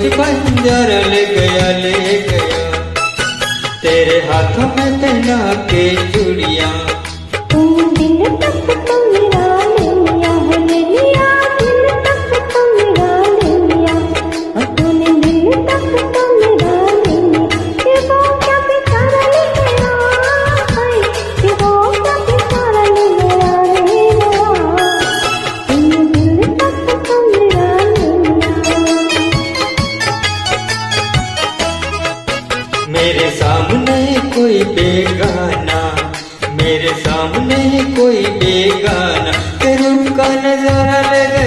कुछ बंजर ले गया तेरे हाथों में पहना के चूड़िया। तुम दिल तक तो मेरा ले लिया है, ले लिया दिल तक तो मेरा ले लिया, और तूने दिल तक तो मेरा ले लिया। ये वो क्या बेचारा ले गया है, ये वो क्या बेचारा ले गया रे गया, तूने दिल तक तो मेरा ले लिया। मेरे सामने कोई बेगाना, मेरे सामने कोई बेगाना, तेरे रूप का नजारा लगा